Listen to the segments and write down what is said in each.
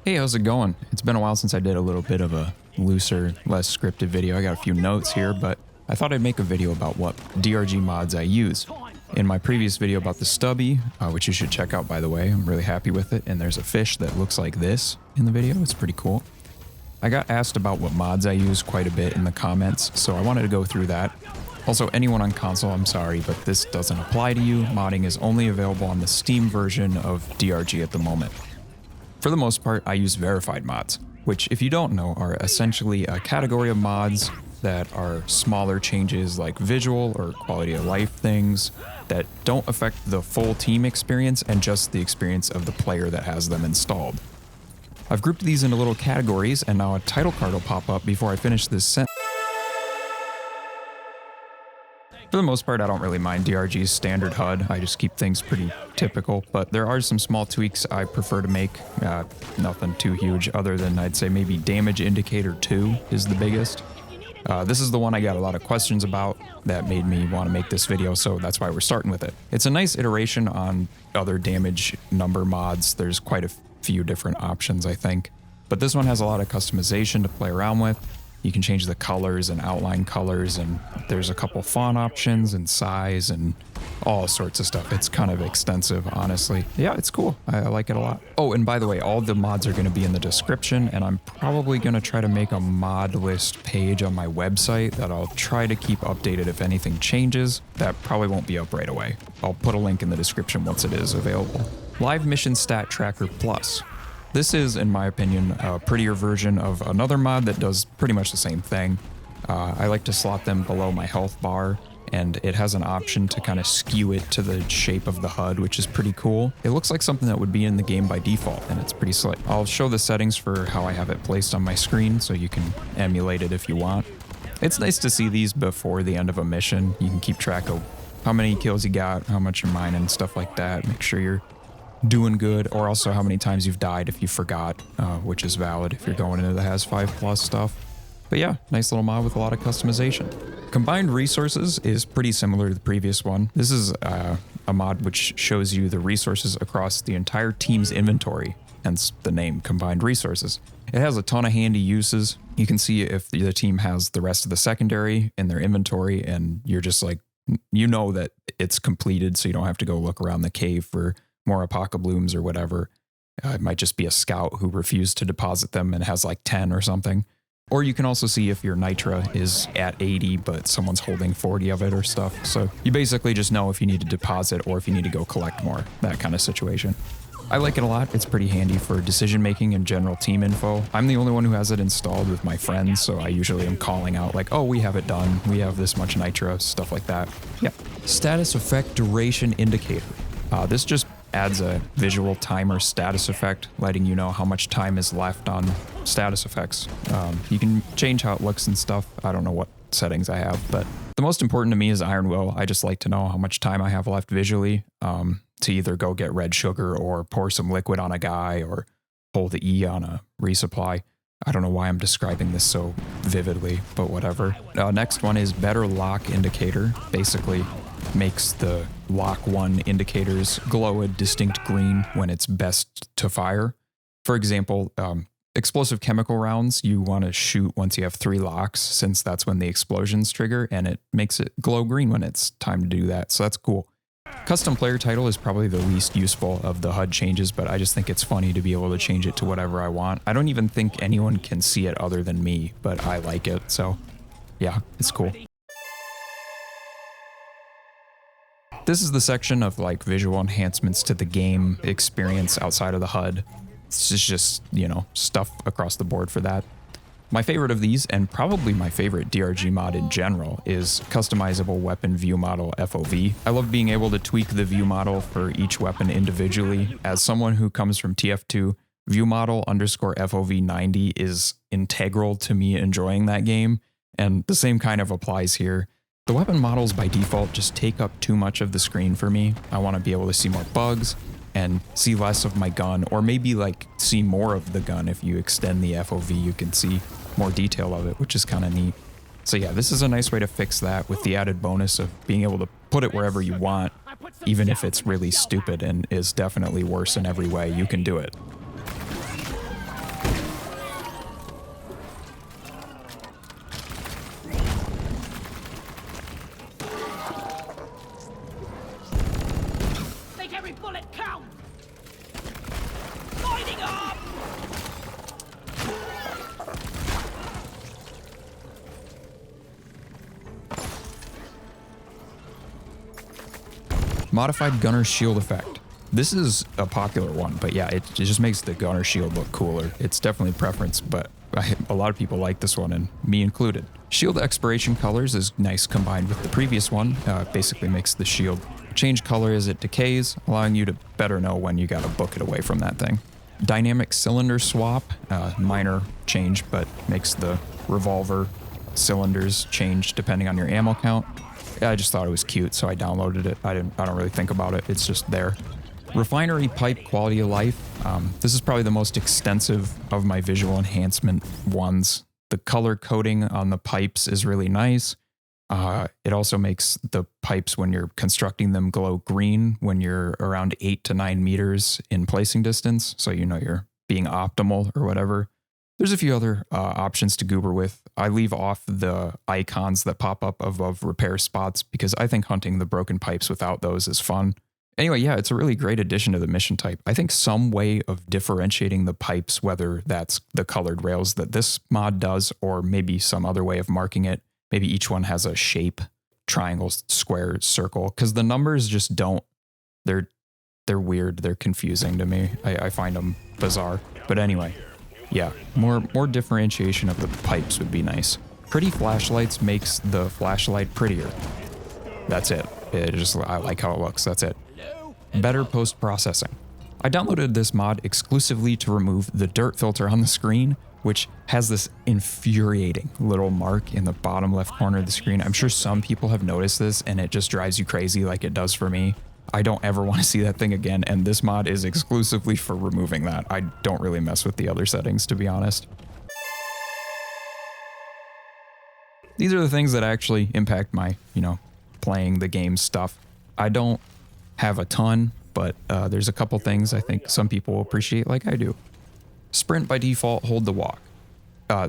Hey, how's it going? It's been a while since I did a little bit of a looser, less scripted video. I got a few notes here, but I thought I'd make a video about what DRG mods I use. In my previous video about the stubby, which you should check out by the way, I'm really happy with it, and there's a fish that looks like this in the video. It's pretty cool. I got asked about what mods I use quite a bit in the comments, so I wanted to go through that. Also, anyone on console, I'm sorry, but this doesn't apply to you. Modding is only available on the Steam version of DRG at the moment. For the most part, I use verified mods, which, if you don't know, are essentially a category of mods that are smaller changes like visual or quality of life things that don't affect the full team experience and just the experience of the player that has them installed. I've grouped these into little categories, and now a title card will pop up before I finish this sentence. For the most part, I don't really mind DRG's standard HUD. I just keep things pretty typical, but there are some small tweaks I prefer to make. Nothing too huge other than I'd say maybe damage indicator 2 is the biggest. This is the one I got a lot of questions about that made me want to make this video, so that's why we're starting with it. It's a nice iteration on other damage number mods. There's quite a few different options, I think, but this one has a lot of customization to play around with. You can change the colors and outline colors, and there's a couple font options and size and all sorts of stuff. It's kind of extensive, honestly. Yeah, it's cool. I like it a lot. Oh, and by the way, all the mods are going to be in the description, and I'm probably going to try to make a mod list page on my website that I'll try to keep updated if anything changes. That probably won't be up right away. I'll put a link in the description once it is available. Live Mission Stat Tracker Plus. This is, in my opinion, a prettier version of another mod that does pretty much the same thing. I like to slot them below my health bar, and it has an option to kind of skew it to the shape of the HUD, which is pretty cool. It looks like something that would be in the game by default, and it's pretty slick. I'll show the settings for how I have it placed on my screen, so you can emulate it if you want. It's nice to see these before the end of a mission. You can keep track of how many kills you got, how much you're mining, stuff like that. Make sure you're doing good, or also how many times you've died if you forgot, which is valid if you're going into the has 5+ stuff. But yeah, nice little mod with a lot of customization. Combined Resources is pretty similar to the previous one. This is a mod which shows you the resources across the entire team's inventory, hence the name Combined Resources. It has a ton of handy uses. You can see if the team has the rest of the secondary in their inventory, and you're just like, you know that it's completed, so you don't have to go look around the cave for more apocablooms or whatever. It might just be a scout who refused to deposit them and has like 10 or something. Or you can also see if your nitra is at 80 but someone's holding 40 of it or stuff. So you basically just know if you need to deposit or if you need to go collect more, that kind of situation. I like it a lot. It's pretty handy for decision making and general team info. I'm the only one who has it installed with my friends, so I usually am calling out like, oh, we have it done, we have this much nitra, stuff like that. Yeah. Status effect duration indicator. This just adds a visual timer status effect, letting you know how much time is left on status effects. You can change how it looks and stuff. I don't know what settings I have, but the most important to me is Iron Will. I just like to know how much time I have left visually to either go get red sugar or pour some liquid on a guy or hold the E on a resupply. I don't know why I'm describing this so vividly, but whatever. Next one is Better Lock Indicator. Basically makes the lock 1 indicators glow a distinct green when it's best to fire. For example, explosive chemical rounds you want to shoot once you have 3 locks, since that's when the explosions trigger, and it makes it glow green when it's time to do that, so that's cool. Custom player title is probably the least useful of the HUD changes, but I just think it's funny to be able to change it to whatever I want. I don't even think anyone can see it other than me, but I like it, so yeah, it's cool. This is the section of like visual enhancements to the game experience outside of the HUD. It's just, you know, stuff across the board for that. My favorite of these, and probably my favorite DRG mod in general, is Customizable Weapon View Model FOV. I love being able to tweak the view model for each weapon individually. As someone who comes from TF2, view model _ FOV 90 is integral to me enjoying that game, and the same kind of applies here. The weapon models by default just take up too much of the screen for me. I want to be able to see more bugs and see less of my gun, or maybe like see more of the gun. If you extend the FOV, you can see more detail of it, which is kind of neat. So yeah, this is a nice way to fix that with the added bonus of being able to put it wherever you want. even if it's really stupid and is definitely worse in every way, you can do it. Make every bullet count! Lighting up! Modified gunner shield effect. This is a popular one, but yeah, it just makes the gunner shield look cooler. It's definitely preference, but a lot of people like this one, and me included. Shield expiration colors is nice combined with the previous one. Basically makes the shield change color as it decays, allowing you to better know when you gotta book it away from that thing. Dynamic cylinder swap, minor change, but makes the revolver cylinders change depending on your ammo count. I just thought it was cute, so I downloaded it. I don't really think about it. It's just there. Refinery pipe quality of life. This is probably the most extensive of my visual enhancement ones. The color coding on the pipes is really nice. It also makes the pipes, when you're constructing them, glow green when you're around 8 to 9 meters in placing distance, so you know you're being optimal or whatever. There's a few other options to goober with. I leave off the icons that pop up above repair spots because I think hunting the broken pipes without those is fun. Anyway, yeah, it's a really great addition to the mission type. I think some way of differentiating the pipes, whether that's the colored rails that this mod does, or maybe some other way of marking it. Maybe each one has a shape, triangle, square, circle, because the numbers just don't, they're weird, they're confusing to me. I find them bizarre. But anyway, yeah, more differentiation of the pipes would be nice. Pretty flashlights makes the flashlight prettier. That's it. I like how it looks, that's it. Better post-processing. I downloaded this mod exclusively to remove the dirt filter on the screen, which has this infuriating little mark in the bottom left corner of the screen. I'm sure some people have noticed this and it just drives you crazy like it does for me. I don't ever want to see that thing again, and this mod is exclusively for removing that. I don't really mess with the other settings, to be honest. These are the things that actually impact my, playing the game stuff. I don't have a ton, but there's a couple things I think some people will appreciate like I do. Sprint by default, hold the walk.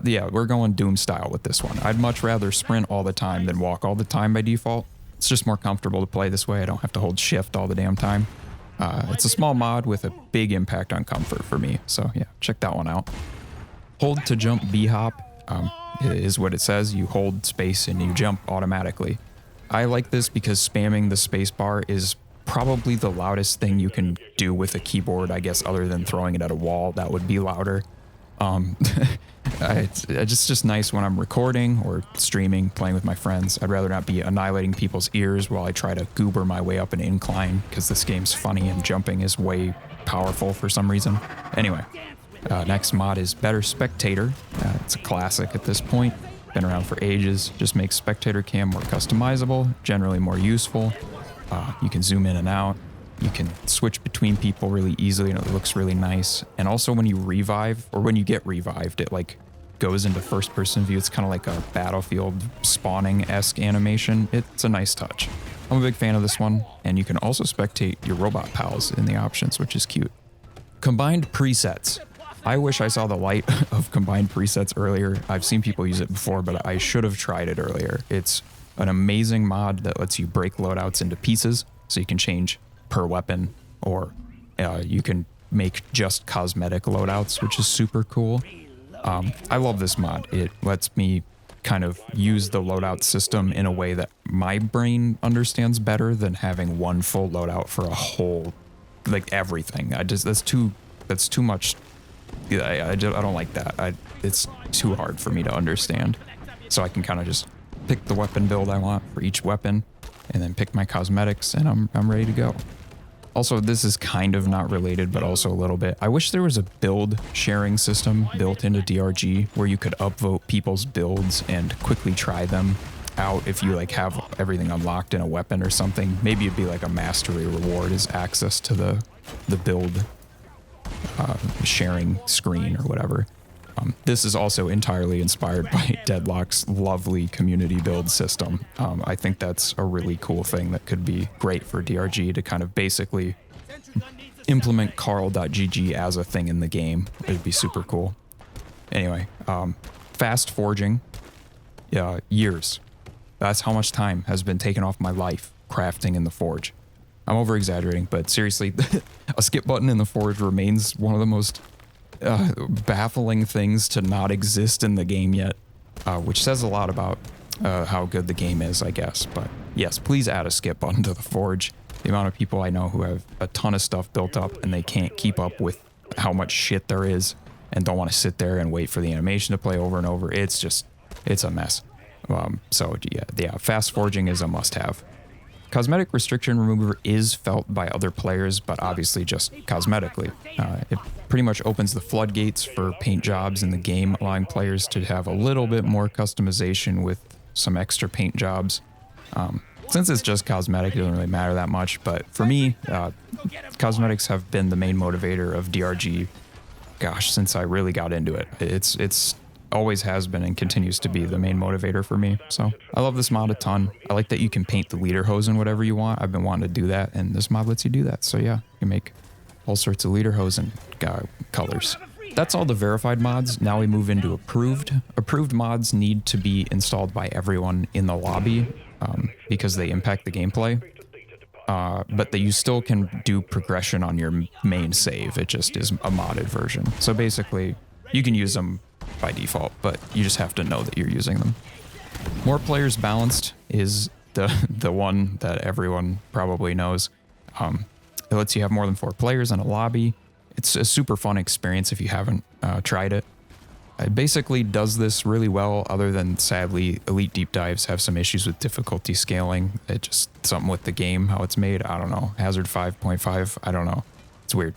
Yeah, we're going Doom style with this one. I'd much rather sprint all the time than walk all the time by default. It's just more comfortable to play this way. I don't have to hold shift all the damn time. It's a small mod with a big impact on comfort for me. So yeah, check that one out. Hold to jump B-hop is what it says. You hold space and you jump automatically. I like this because spamming the space bar is probably the loudest thing you can do with a keyboard, I guess, other than throwing it at a wall. That would be louder. It's just nice when I'm recording or streaming, playing with my friends. I'd rather not be annihilating people's ears while I try to goober my way up an incline, because this game's funny and jumping is way powerful for some reason. Anyway, next mod is Better Spectator. It's a classic at this point. Been around for ages. Just makes spectator cam more customizable, generally more useful. You can zoom in and out. You can switch between people really easily, and it looks really nice. And also when you revive, or when you get revived, it like goes into first person view. It's kind of like a Battlefield spawning-esque animation. It's a nice touch. I'm a big fan of this one, and you can also spectate your robot pals in the options, which is cute. Combined presets. I wish I saw the light of combined presets earlier. I've seen people use it before, but I should have tried it earlier. It's an amazing mod that lets you break loadouts into pieces, so you can change per weapon, or you can make just cosmetic loadouts, which is super cool. I love this mod. It lets me kind of use the loadout system in a way that my brain understands better than having one full loadout for a whole, like everything. That's too much. I don't like that. It's too hard for me to understand. So I can kind of just pick the weapon build I want for each weapon, and then pick my cosmetics, and I'm ready to go. Also, this is kind of not related, but also a little bit. I wish there was a build sharing system built into DRG where you could upvote people's builds and quickly try them out if you like have everything unlocked in a weapon or something. Maybe it'd be like a mastery reward is access to the build sharing screen or whatever. This is also entirely inspired by Deadlock's lovely community build system. I think that's a really cool thing that could be great for DRG to kind of basically implement Carl.gg as a thing in the game. It'd be super cool. Anyway, fast forging, years. That's how much time has been taken off my life crafting in the forge. I'm over exaggerating, but seriously, a skip button in the forge remains one of the most baffling things to not exist in the game yet, which says a lot about how good the game is, I guess. But yes, please add a skip button to the forge. The amount of people I know who have a ton of stuff built up and they can't keep up with how much shit there is and don't want to sit there and wait for the animation to play over and over. It's a mess. So yeah, fast forging is a must-have. Cosmetic restriction remover is felt by other players, but obviously just cosmetically. It pretty much opens the floodgates for paint jobs in the game, allowing players to have a little bit more customization with some extra paint jobs. Since it's just cosmetic, it doesn't really matter that much, but for me, cosmetics have been the main motivator of DRG, gosh, since I really got into it. It's always has been and continues to be the main motivator for me. So I love this mod a ton. I like that you can paint the leader hose in whatever you want. I've been wanting to do that, and this mod lets you do that. So yeah, you can make all sorts of leader hose and colors. That's all the verified mods. Now we move into approved. Approved mods need to be installed by everyone in the lobby because they impact the gameplay. But that you still can do progression on your main save. It just is a modded version. So basically, you can use them by default, but you just have to know that you're using them. More players balanced is the one that everyone probably knows. It lets you have more than 4 players in a lobby. It's a super fun experience if you haven't tried it. It basically does this really well, other than sadly Elite Deep Dives have some issues with difficulty scaling. It just something with the game, how it's made. I don't know. Hazard 5.5, I don't know. It's weird.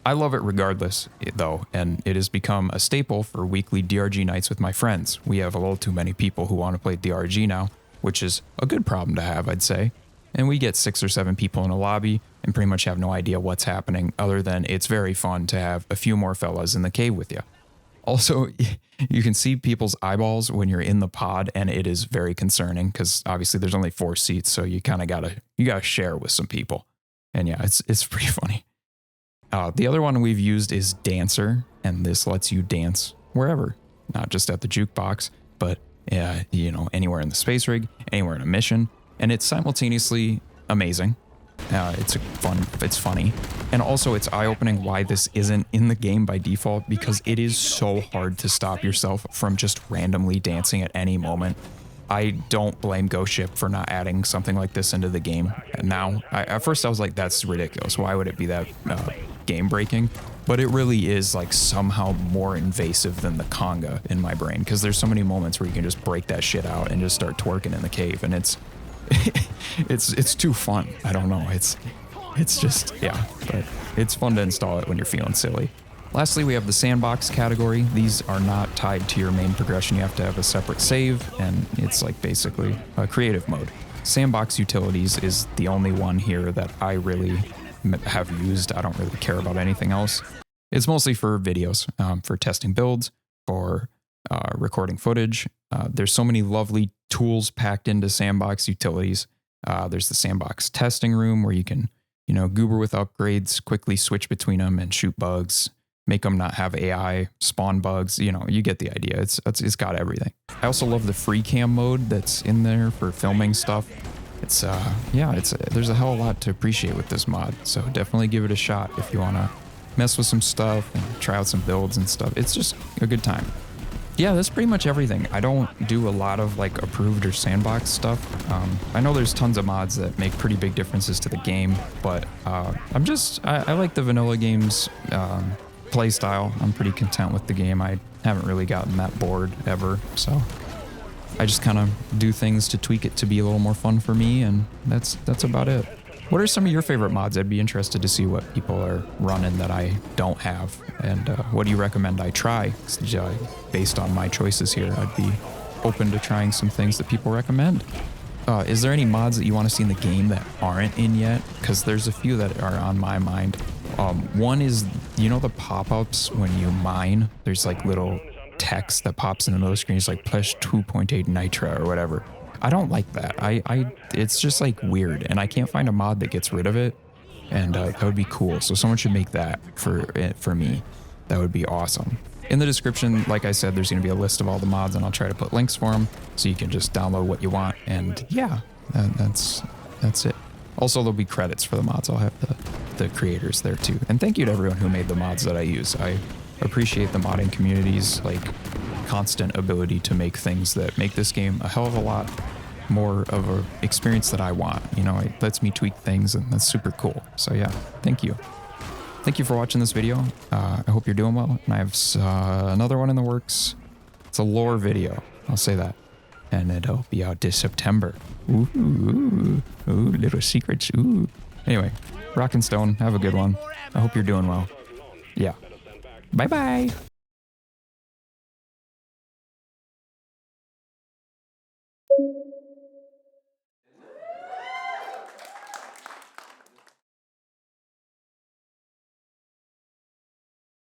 I love it regardless, though, and it has become a staple for weekly DRG nights with my friends. We have a little too many people who want to play DRG now, which is a good problem to have, I'd say. And we get 6 or 7 people in a lobby and pretty much have no idea what's happening, other than it's very fun to have a few more fellas in the cave with you. Also, you can see people's eyeballs when you're in the pod, and it is very concerning because obviously there's only 4 seats, so you kind of gotta share with some people. And yeah, it's pretty funny. The other one we've used is Dancer, and this lets you dance wherever, not just at the jukebox, but anywhere in the space rig, anywhere in a mission, and it's simultaneously amazing. It's funny, and also it's eye-opening why this isn't in the game by default, because it is so hard to stop yourself from just randomly dancing at any moment. I don't blame Ghost Ship for not adding something like this into the game. And now, at first I was like, that's ridiculous. Why would it be that game breaking? But it really is like somehow more invasive than the conga in my brain, because there's so many moments where you can just break that shit out and just start twerking in the cave, and it's too fun. I don't know. It's just, yeah, but it's fun to install it when you're feeling silly. Lastly, we have the sandbox category. These are not tied to your main progression. You have to have a separate save, and it's like basically a creative mode. Sandbox utilities is the only one here that I really have used. I don't really care about anything else. It's mostly for videos, for testing builds, for recording footage. There's so many lovely tools packed into sandbox utilities. There's the sandbox testing room where you can, goober with upgrades, quickly switch between them and shoot bugs, make them not have AI, spawn bugs. You get the idea. It's got everything. I also love the free cam mode that's in there for filming stuff. There's a hell of a lot to appreciate with this mod. So definitely give it a shot if you want to mess with some stuff and try out some builds and stuff. It's just a good time. Yeah, that's pretty much everything. I don't do a lot of like approved or sandbox stuff. I know there's tons of mods that make pretty big differences to the game, but I like the vanilla game's play style. I'm pretty content with the game. I haven't really gotten that bored ever, so I just kind of do things to tweak it to be a little more fun for me, and that's about it. What are some of your favorite mods? I'd be interested to see what people are running that I don't have, and what do you recommend I try? Based on my choices here, I'd be open to trying some things that people recommend. Is there any mods that you want to see in the game that aren't in yet? Because there's a few that are on my mind. One is, you know, the pop-ups when you mine, there's like little text that pops in the middle of the screen. It's like plus 2.8 nitra or whatever. I don't like that. It's just like weird, and I can't find a mod that gets rid of it. And that would be cool. So someone should make that for me. That would be awesome. In the description, like I said, there's going to be a list of all the mods, and I'll try to put links for them so you can just download what you want. And yeah, that's it. Also, there'll be credits for the mods. I'll have the creators there too. And thank you to everyone who made the mods that I use. I appreciate the modding community's like constant ability to make things that make this game a hell of a lot more of an experience that I want. You know, it lets me tweak things, and that's super cool. So yeah, thank you. Thank you for watching this video. I hope you're doing well. And I have another one in the works. It's a lore video, I'll say that. And it'll be out this September. Ooh, little secrets. Ooh. Anyway, rock and stone. Have a good one. I hope you're doing well. Yeah. Bye-bye.